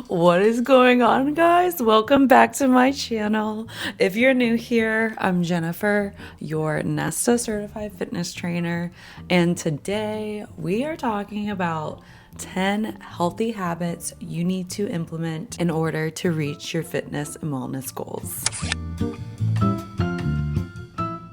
What is going on, guys? Welcome back to my channel. If you're new here, I'm Jennifer, your Nesta certified fitness trainer, and today we are talking about 10 healthy habits you need to implement in order to reach your fitness and wellness goals.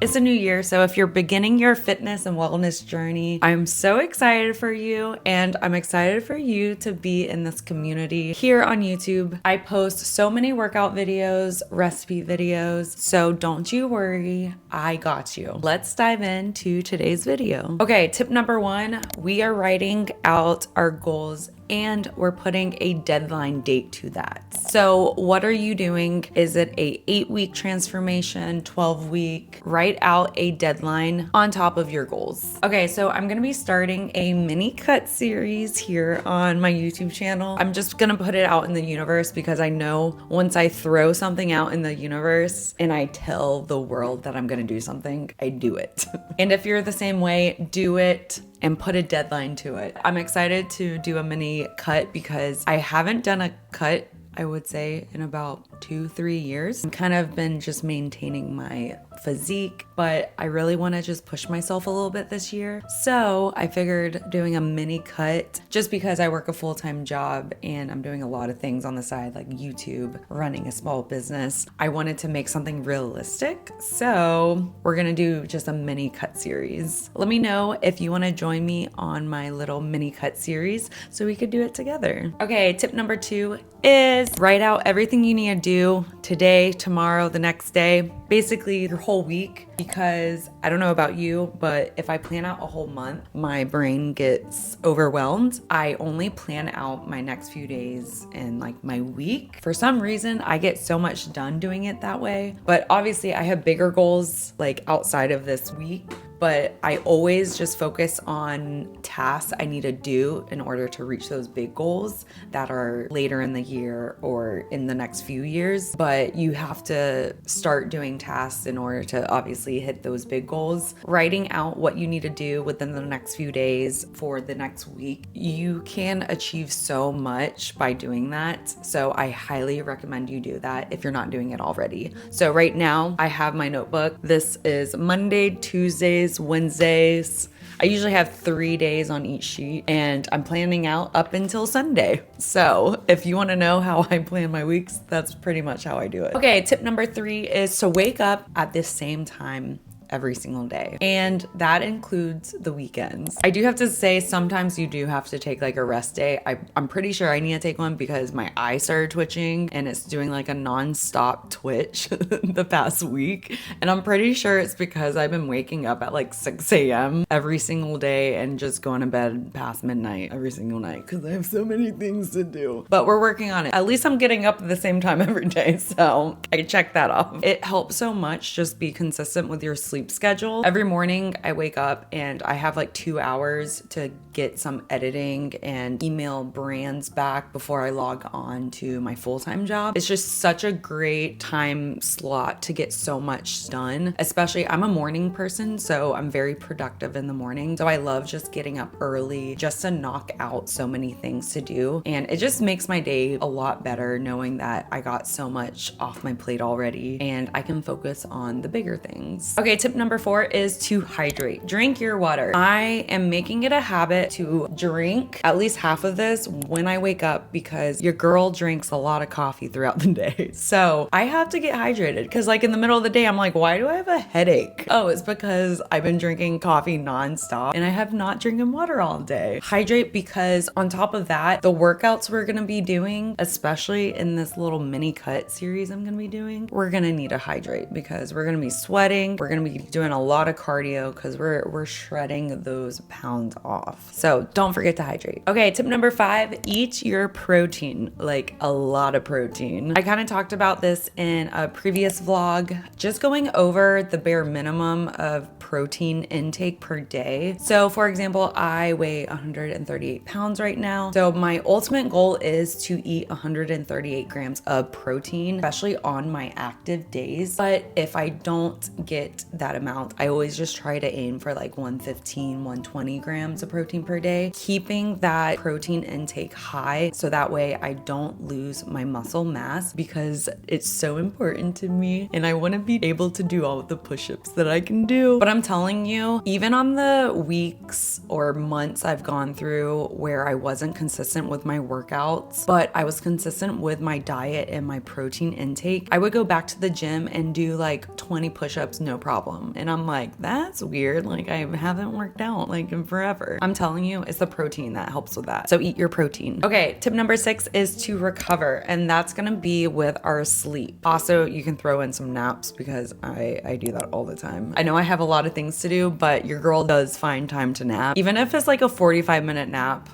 It's a new year, so if you're beginning your fitness and wellness journey, I'm so excited for you, and I'm excited for you to be in this community here on YouTube. I post so many workout videos, recipe videos, so don't you worry, I got you. Let's dive into today's video. Okay, tip number one, we are writing out our goals and we're putting a deadline date to that. So what are you doing? Is it a 8-week transformation, 12-week? Write out a deadline on top of your goals. Okay, so I'm gonna be starting a mini cut series here on my YouTube channel. I'm just gonna put it out in the universe because I know once I throw something out in the universe and I tell the world that I'm gonna do something, I do it. And if you're the same way, do it and put a deadline to it. I'm excited to do a mini cut because I haven't done a cut, I would say, in about 2-3 years. I've kind of been just maintaining my physique, but I really want to just push myself a little bit this year. So I figured doing a mini cut, just because I work a full-time job and I'm doing a lot of things on the side like YouTube, running a small business. I wanted to make something realistic. So we're gonna do just a mini cut series. Let me know if you want to join me on my little mini cut series so we could do it together. Okay, tip number 2 is write out everything you need to do today, tomorrow, the next day, basically your whole week, because I don't know about you, but if I plan out a whole month, my brain gets overwhelmed. I only plan out my next few days and like my week. For some reason, I get so much done doing it that way, but obviously I have bigger goals like outside of this week. But I always just focus on tasks I need to do in order to reach those big goals that are later in the year or in the next few years. But you have to start doing tasks in order to obviously hit those big goals. Writing out what you need to do within the next few days for the next week, you can achieve so much by doing that. So I highly recommend you do that if you're not doing it already. So right now I have my notebook. This is Monday, Tuesdays, Wednesdays. I usually have 3 days on each sheet and I'm planning out up until Sunday. So if you want to know how I plan my weeks, that's pretty much how I do it. Okay, tip number 3 is to wake up at the same time every single day. And that includes the weekends. I do have to say, sometimes you do have to take like a rest day. I'm pretty sure I need to take one because my eye started twitching and it's doing like a non-stop twitch the past week. And I'm pretty sure it's because I've been waking up at like 6 a.m. every single day and just going to bed past midnight every single night because I have so many things to do. But we're working on it. At least I'm getting up at the same time every day. So I check that off. It helps so much just be consistent with your sleep schedule. Every morning I wake up and I have like 2 hours to get some editing and email brands back before I log on to my full-time job. It's just such a great time slot to get so much done. Especially, I'm a morning person, so I'm very productive in the morning. So I love just getting up early just to knock out so many things to do. And it just makes my day a lot better knowing that I got so much off my plate already and I can focus on the bigger things. Okay, tip number 4 is to hydrate. Drink your water. I am making it a habit to drink at least half of this when I wake up because your girl drinks a lot of coffee throughout the day. So I have to get hydrated because like in the middle of the day, I'm like, why do I have a headache? Oh, it's because I've been drinking coffee nonstop and I have not drinking water all day. Hydrate because on top of that, the workouts we're gonna be doing, especially in this little mini cut series I'm gonna be doing, we're gonna need to hydrate because we're gonna be sweating. We're gonna be doing a lot of cardio because we're shredding those pounds off. So don't forget to hydrate. Okay, tip number 5, eat your protein, like a lot of protein. I kind of talked about this in a previous vlog, just going over the bare minimum of protein intake per day. So for example, I weigh 138 pounds right now. So my ultimate goal is to eat 138 grams of protein, especially on my active days. But if I don't get that amount, I always just try to aim for like 115, 120 grams of protein per day, keeping that protein intake high so that way I don't lose my muscle mass, because it's so important to me and I want to be able to do all of the push-ups that I can do. But I'm telling you, even on the weeks or months I've gone through where I wasn't consistent with my workouts, but I was consistent with my diet and my protein intake, I would go back to the gym and do like 20 push-ups, no problem. And I'm like, that's weird. Like I haven't worked out like in forever. I'm telling you, it's the protein that helps with that. So eat your protein. Okay, tip number 6 is to recover, and that's gonna be with our sleep. Also, you can throw in some naps because I do that all the time. I know I have a lot of things to do, but your girl does find time to nap. Even if it's like a 45-minute nap,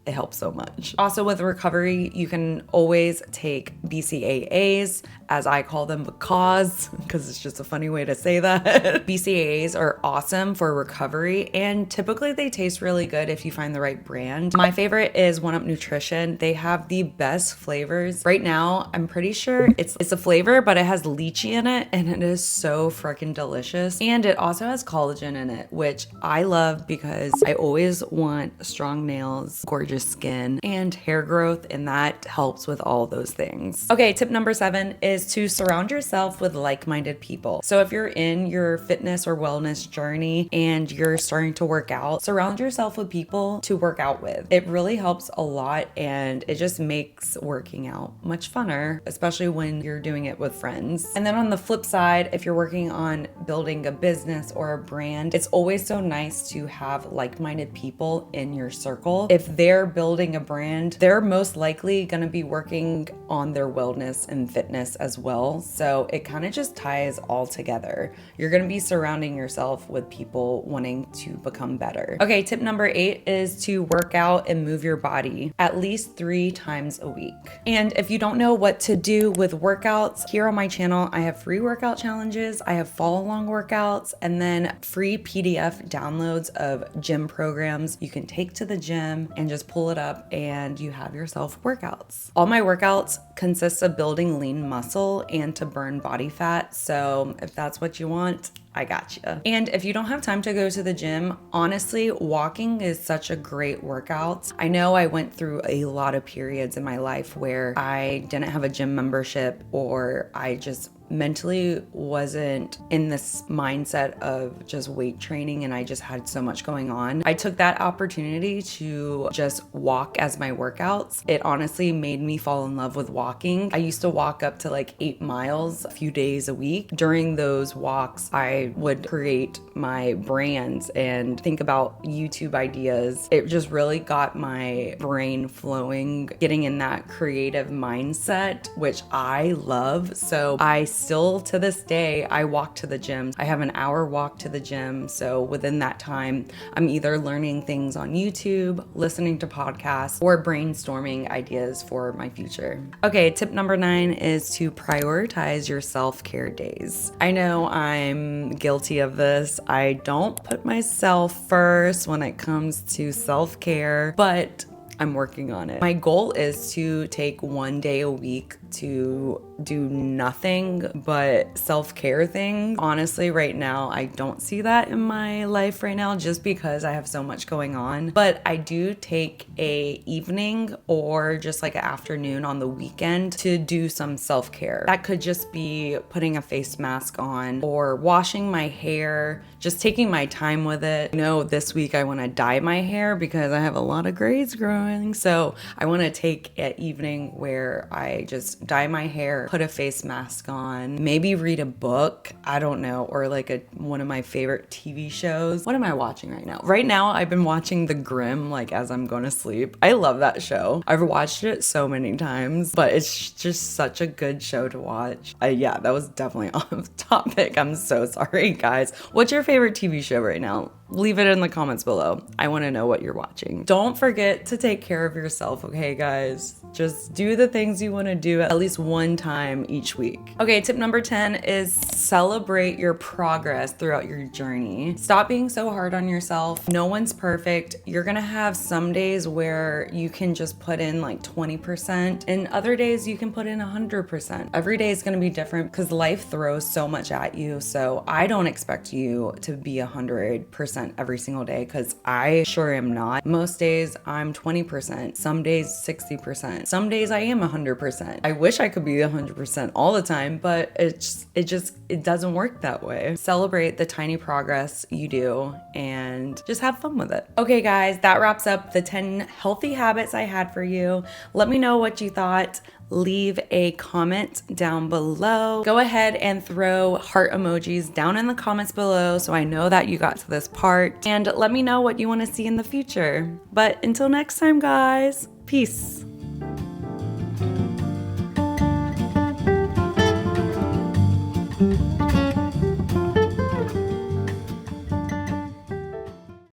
it helps so much. Also with recovery, you can always take BCAAs, as I call them, because it's just a funny way to say that. BCAAs are awesome for recovery, and typically they taste really good if you find the right brand. My favorite is One Up Nutrition. They have the best flavors. Right now, I'm pretty sure it's a flavor, but it has lychee in it, and it is so freaking delicious. And it also has collagen in it, which I love because I always want strong nails, gorgeous skin, and hair growth, and that helps with all those things. Okay, tip number 7 is to surround yourself with like-minded people. So if you're in your fitness or wellness journey and you're starting to work out, surround yourself with people to work out with. It really helps a lot, and it just makes working out much funner, especially when you're doing it with friends. And then on the flip side, if you're working on building a business or a brand, it's always so nice to have like-minded people in your circle. If they're building a brand, they're most likely going to be working on their wellness and fitness as well. So it kind of just ties all together. You're going to be surrounding yourself with people wanting to become better. Okay, tip number 8 is to work out and move your body at least 3 times a week. And if you don't know what to do with workouts, here on my channel, I have free workout challenges, I have follow along workouts, and then free PDF downloads of gym programs you can take to the gym and just pull it up and you have yourself workouts. All my workouts consist of building lean muscle and to burn body fat. So if that's what you want, I got you. And if you don't have time to go to the gym, honestly, walking is such a great workout. I know I went through a lot of periods in my life where I didn't have a gym membership, or I just mentally wasn't in this mindset of just weight training, and I just had so much going on. I took that opportunity to just walk as my workouts. It honestly made me fall in love with walking. I used to walk up to like 8 miles a few days a week. During those walks, I would create my brands and think about YouTube ideas. It just really got my brain flowing, getting in that creative mindset, which I love. So I still, to this day, I walk to the gym. I have an hour walk to the gym. So within that time, I'm either learning things on YouTube, listening to podcasts, or brainstorming ideas for my future. Okay, tip number 9 is to prioritize your self-care days. I know I'm guilty of this. I don't put myself first when it comes to self-care, but I'm working on it. My goal is to take 1 day a week to do nothing but self-care things. Honestly, right now, I don't see that in my life right now just because I have so much going on. But I do take a evening or just like an afternoon on the weekend to do some self-care. That could just be putting a face mask on or washing my hair, just taking my time with it. You know, this week I want to dye my hair because I have a lot of grades growing. So I want to take an evening where I just dye my hair, put a face mask on, maybe read a book, I don't know, or like one of my favorite TV shows. What am I watching right now? Right now, I've been watching The Grimm, like as I'm going to sleep. I love that show. I've watched it so many times, but it's just such a good show to watch. Yeah, that was definitely off topic. I'm so sorry, guys. What's your favorite TV show right now? Leave it in the comments below. I want to know what you're watching. Don't forget to take care of yourself, okay, guys? Just do the things you want to do at least one time each week. Okay, tip number 10 is celebrate your progress throughout your journey. Stop being so hard on yourself. No one's perfect. You're gonna have some days where you can just put in like 20%, and other days you can put in 100%. Every day is gonna be different because life throws so much at you. So I don't expect you to be 100% every single day, because I sure am not. Most days I'm 20%, some days 60%, some days I am 100%. I wish I could be 100% all the time, but it doesn't work that way. Celebrate the tiny progress you do and just have fun with it. Okay guys, that wraps up the 10 healthy habits I had for you. Let me know what you thought. Leave a comment down below. Go ahead and throw heart emojis down in the comments below so I know that you got to this part, and let me know what you want to see in the future. But until next time, guys, peace.